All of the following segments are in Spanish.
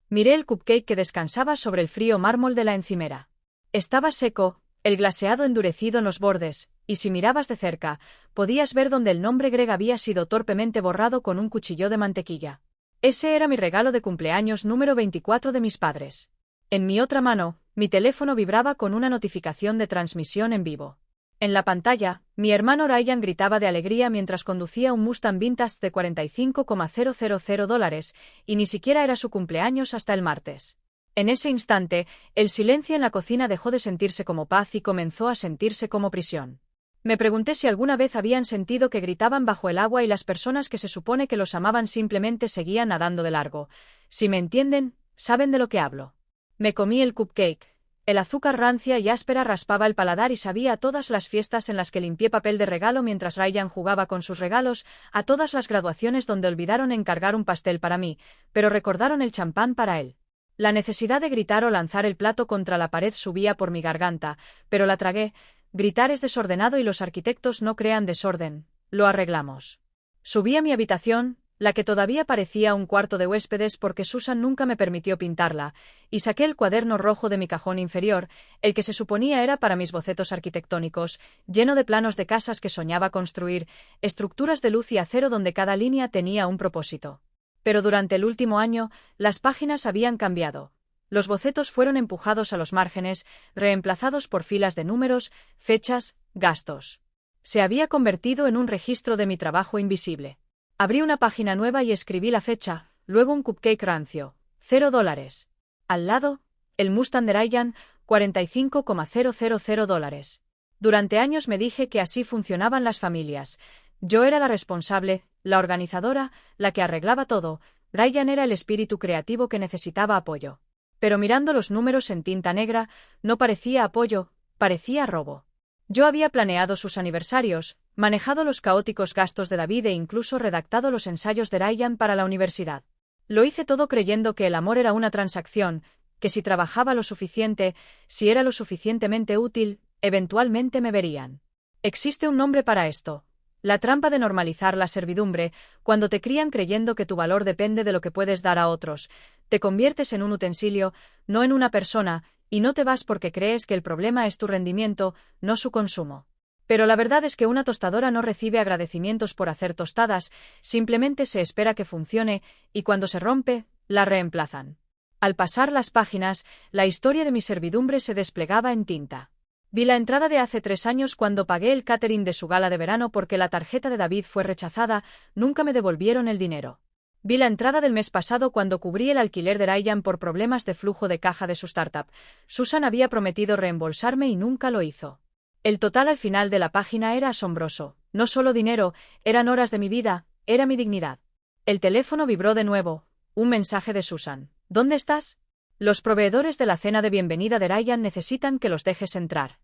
Miré el cupcake que descansaba sobre el frío mármol de la encimera. Estaba seco, el glaseado endurecido en los bordes, y si mirabas de cerca, podías ver donde el nombre Greg había sido torpemente borrado con un cuchillo de mantequilla. Ese era mi regalo de cumpleaños número 24 de mis padres. En mi otra mano, mi teléfono vibraba con una notificación de transmisión en vivo. En la pantalla, mi hermano Ryan gritaba de alegría mientras conducía un Mustang Vintage de $45,000 y ni siquiera era su cumpleaños hasta el martes. En ese instante, el silencio en la cocina dejó de sentirse como paz y comenzó a sentirse como prisión. Me pregunté si alguna vez habían sentido que gritaban bajo el agua y las personas que se supone que los amaban simplemente seguían nadando de largo. Si me entienden, saben de lo que hablo. Me comí el cupcake. El azúcar rancia y áspera raspaba el paladar y sabía a todas las fiestas en las que limpié papel de regalo mientras Ryan jugaba con sus regalos, a todas las graduaciones donde olvidaron encargar un pastel para mí, pero recordaron el champán para él. La necesidad de gritar o lanzar el plato contra la pared subía por mi garganta, pero la tragué. Gritar es desordenado y los arquitectos no crean desorden, lo arreglamos. Subí a mi habitación, la que todavía parecía un cuarto de huéspedes porque Susan nunca me permitió pintarla, y saqué el cuaderno rojo de mi cajón inferior, el que se suponía era para mis bocetos arquitectónicos, lleno de planos de casas que soñaba construir, estructuras de luz y acero donde cada línea tenía un propósito. Pero durante el último año, las páginas habían cambiado. Los bocetos fueron empujados a los márgenes, reemplazados por filas de números, fechas, gastos. Se había convertido en un registro de mi trabajo invisible. Abrí una página nueva y escribí la fecha, luego un cupcake rancio, $0. Al lado, el Mustang de Ryan, $45,000. Durante años me dije que así funcionaban las familias. Yo era la responsable, la organizadora, la que arreglaba todo. Ryan era el espíritu creativo que necesitaba apoyo. Pero mirando los números en tinta negra, no parecía apoyo, parecía robo. Yo había planeado sus aniversarios, manejado los caóticos gastos de David e incluso redactado los ensayos de Ryan para la universidad. Lo hice todo creyendo que el amor era una transacción, que si trabajaba lo suficiente, si era lo suficientemente útil, eventualmente me verían. Existe un nombre para esto. La trampa de normalizar la servidumbre, cuando te crían creyendo que tu valor depende de lo que puedes dar a otros, te conviertes en un utensilio, no en una persona, y no te vas porque crees que el problema es tu rendimiento, no su consumo. Pero la verdad es que una tostadora no recibe agradecimientos por hacer tostadas, simplemente se espera que funcione, y cuando se rompe, la reemplazan. Al pasar las páginas, la historia de mi servidumbre se desplegaba en tinta. Vi la entrada de hace 3 años cuando pagué el catering de su gala de verano porque la tarjeta de David fue rechazada, nunca me devolvieron el dinero. Vi la entrada del mes pasado cuando cubrí el alquiler de Ryan por problemas de flujo de caja de su startup. Susan había prometido reembolsarme y nunca lo hizo. El total al final de la página era asombroso. No solo dinero, eran horas de mi vida, era mi dignidad. El teléfono vibró de nuevo. Un mensaje de Susan. ¿Dónde estás? Los proveedores de la cena de bienvenida de Ryan necesitan que los dejes entrar.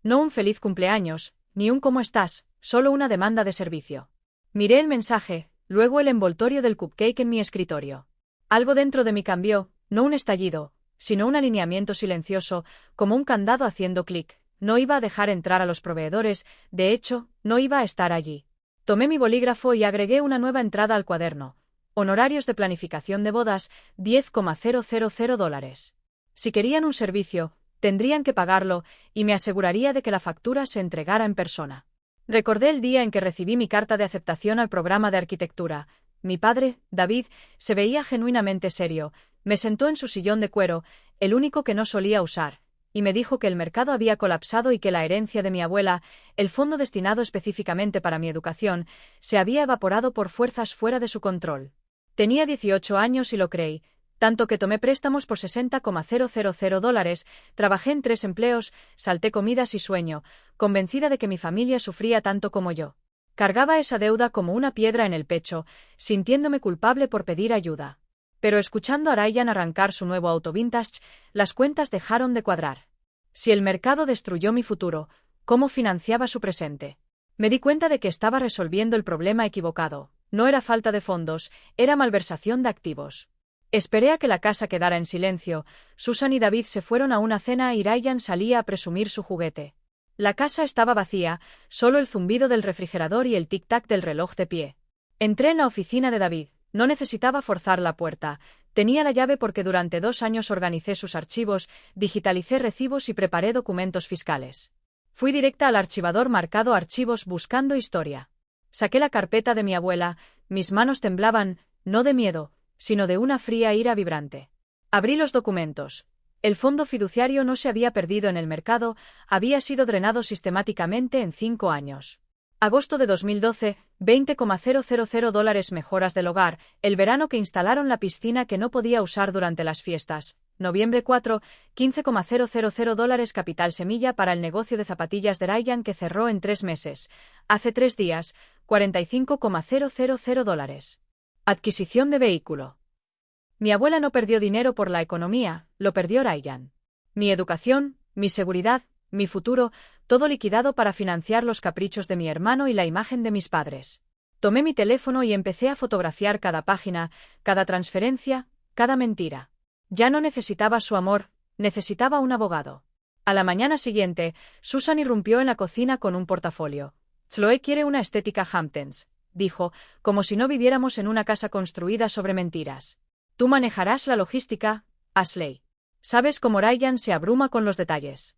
No un feliz cumpleaños, ni un ¿cómo estás?, solo una demanda de servicio. Miré el mensaje, luego el envoltorio del cupcake en mi escritorio. Algo dentro de mí cambió, no un estallido, sino un alineamiento silencioso, como un candado haciendo clic. No iba a dejar entrar a los proveedores, de hecho, no iba a estar allí. Tomé mi bolígrafo y agregué una nueva entrada al cuaderno. Honorarios de planificación de bodas, $10,000. Si querían un servicio, tendrían que pagarlo, y me aseguraría de que la factura se entregara en persona. Recordé el día en que recibí mi carta de aceptación al programa de arquitectura. Mi padre, David, se veía genuinamente serio, me sentó en su sillón de cuero, el único que no solía usar, y me dijo que el mercado había colapsado y que la herencia de mi abuela, el fondo destinado específicamente para mi educación, se había evaporado por fuerzas fuera de su control. Tenía 18 años y lo creí, tanto que tomé préstamos por $60,000, trabajé en 3 empleos, salté comidas y sueño, convencida de que mi familia sufría tanto como yo. Cargaba esa deuda como una piedra en el pecho, sintiéndome culpable por pedir ayuda. Pero escuchando a Ryan arrancar su nuevo auto vintage, las cuentas dejaron de cuadrar. Si el mercado destruyó mi futuro, ¿cómo financiaba su presente? Me di cuenta de que estaba resolviendo el problema equivocado. No era falta de fondos, era malversación de activos. Esperé a que la casa quedara en silencio. Susan y David se fueron a una cena y Ryan salía a presumir su juguete. La casa estaba vacía, solo el zumbido del refrigerador y el tic-tac del reloj de pie. Entré en la oficina de David. No necesitaba forzar la puerta. Tenía la llave porque durante 2 años organicé sus archivos, digitalicé recibos y preparé documentos fiscales. Fui directa al archivador marcado Archivos buscando historia. Saqué la carpeta de mi abuela, mis manos temblaban, no de miedo, sino de una fría ira vibrante. Abrí los documentos. El fondo fiduciario no se había perdido en el mercado, había sido drenado sistemáticamente en 5 años. Agosto de 2012, $20,000 mejoras del hogar, el verano que instalaron la piscina que no podía usar durante las fiestas. Noviembre 4, $15,000 capital semilla para el negocio de zapatillas de Ryan que cerró en 3 meses. Hace 3 días, $45,000. Adquisición de vehículo. Mi abuela no perdió dinero por la economía, lo perdió Ryan. Mi educación, mi seguridad, mi futuro, todo liquidado para financiar los caprichos de mi hermano y la imagen de mis padres. Tomé mi teléfono y empecé a fotografiar cada página, cada transferencia, cada mentira. Ya no necesitaba su amor, necesitaba un abogado. A la mañana siguiente, Susan irrumpió en la cocina con un portafolio. Chloe quiere una estética Hamptons, dijo, como si no viviéramos en una casa construida sobre mentiras. Tú manejarás la logística, Ashley. Sabes cómo Ryan se abruma con los detalles.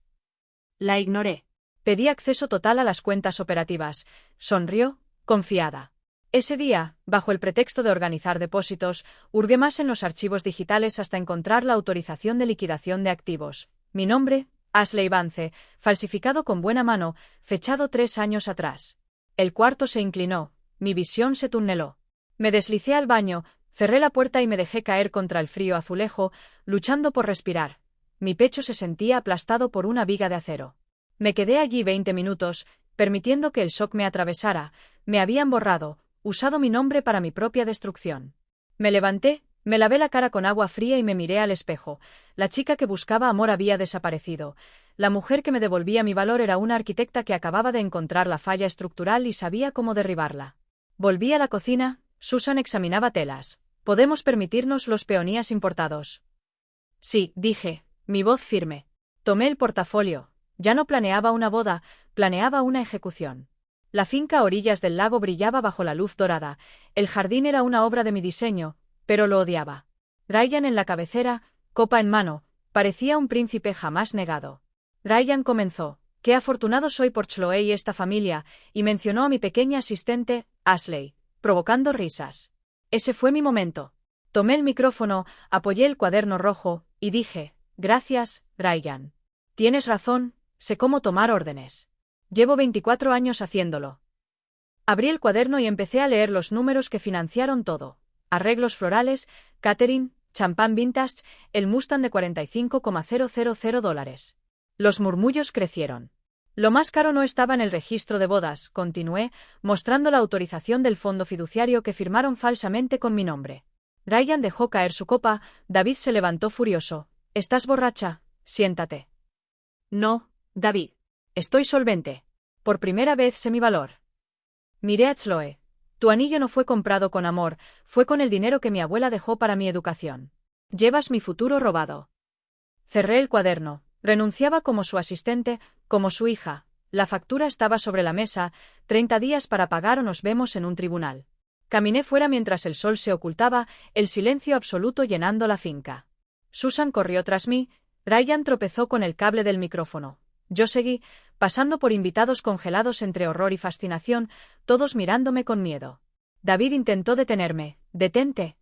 La ignoré. Pedí acceso total a las cuentas operativas. Sonrió, confiada. Ese día, bajo el pretexto de organizar depósitos, hurgué más en los archivos digitales hasta encontrar la autorización de liquidación de activos. Mi nombre, Ashley Vance, falsificado con buena mano, fechado 3 años atrás. El cuarto se inclinó, mi visión se tuneló. Me deslicé al baño, cerré la puerta y me dejé caer contra el frío azulejo, luchando por respirar. Mi pecho se sentía aplastado por una viga de acero. Me quedé allí 20 minutos, permitiendo que el shock me atravesara. Me habían borrado, usado mi nombre para mi propia destrucción. Me levanté, me lavé la cara con agua fría y me miré al espejo. La chica que buscaba amor había desaparecido. La mujer que me devolvía mi valor era una arquitecta que acababa de encontrar la falla estructural y sabía cómo derribarla. Volví a la cocina, Susan examinaba telas. ¿Podemos permitirnos los peonías importados? Sí, dije, mi voz firme. Tomé el portafolio. Ya no planeaba una boda, planeaba una ejecución. La finca a orillas del lago brillaba bajo la luz dorada. El jardín era una obra de mi diseño, pero lo odiaba. Ryan en la cabecera, copa en mano, parecía un príncipe jamás negado. Ryan comenzó, qué afortunado soy por Chloe y esta familia, y mencionó a mi pequeña asistente, Ashley, provocando risas. Ese fue mi momento. Tomé el micrófono, apoyé el cuaderno rojo, y dije, gracias, Ryan. Tienes razón, sé cómo tomar órdenes. Llevo 24 años haciéndolo. Abrí el cuaderno y empecé a leer los números que financiaron todo. Arreglos florales, catering, champán vintage, el Mustang de $45,000. Los murmullos crecieron. Lo más caro no estaba en el registro de bodas, continué, mostrando la autorización del fondo fiduciario que firmaron falsamente con mi nombre. Ryan dejó caer su copa, David se levantó furioso. ¿Estás borracha? Siéntate. No, David. Estoy solvente. Por primera vez sé mi valor. Miré a Chloe. Tu anillo no fue comprado con amor, fue con el dinero que mi abuela dejó para mi educación. Llevas mi futuro robado. Cerré el cuaderno. Renunciaba como su asistente, como su hija. La factura estaba sobre la mesa, 30 días para pagar o nos vemos en un tribunal. Caminé fuera mientras el sol se ocultaba, el silencio absoluto llenando la finca. Susan corrió tras mí, Ryan tropezó con el cable del micrófono. Yo seguí, pasando por invitados congelados entre horror y fascinación, todos mirándome con miedo. David intentó detenerme. Detente.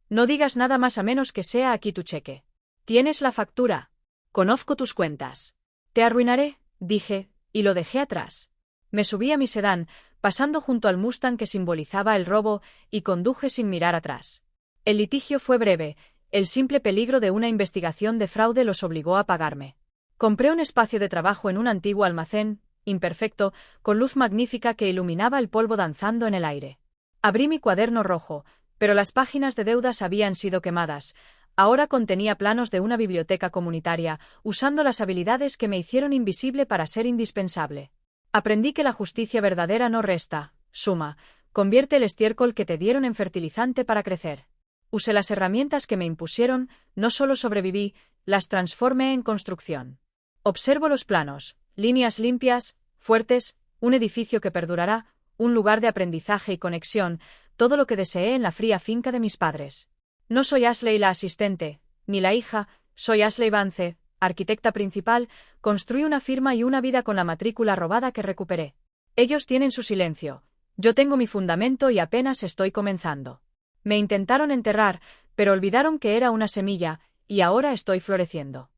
No digas nada más a menos que sea aquí tu cheque. Tienes la factura. Conozco tus cuentas. Te arruinaré, dije, y lo dejé atrás. Me subí a mi sedán, pasando junto al Mustang que simbolizaba el robo, y conduje sin mirar atrás. El litigio fue breve, el simple peligro de una investigación de fraude los obligó a pagarme. Compré un espacio de trabajo en un antiguo almacén, imperfecto, con luz magnífica que iluminaba el polvo danzando en el aire. Abrí mi cuaderno rojo, pero las páginas de deudas habían sido quemadas. Ahora contenía planos de una biblioteca comunitaria, usando las habilidades que me hicieron invisible para ser indispensable. Aprendí que la justicia verdadera no resta, suma, convierte el estiércol que te dieron en fertilizante para crecer. Usé las herramientas que me impusieron, no solo sobreviví, las transformé en construcción. Observo los planos, líneas limpias, fuertes, un edificio que perdurará, un lugar de aprendizaje y conexión, todo lo que deseé en la fría finca de mis padres. No soy Ashley la asistente, ni la hija, soy Ashley Vance, arquitecta principal, construí una firma y una vida con la matrícula robada que recuperé. Ellos tienen su silencio. Yo tengo mi fundamento y apenas estoy comenzando. Me intentaron enterrar, pero olvidaron que era una semilla, y ahora estoy floreciendo.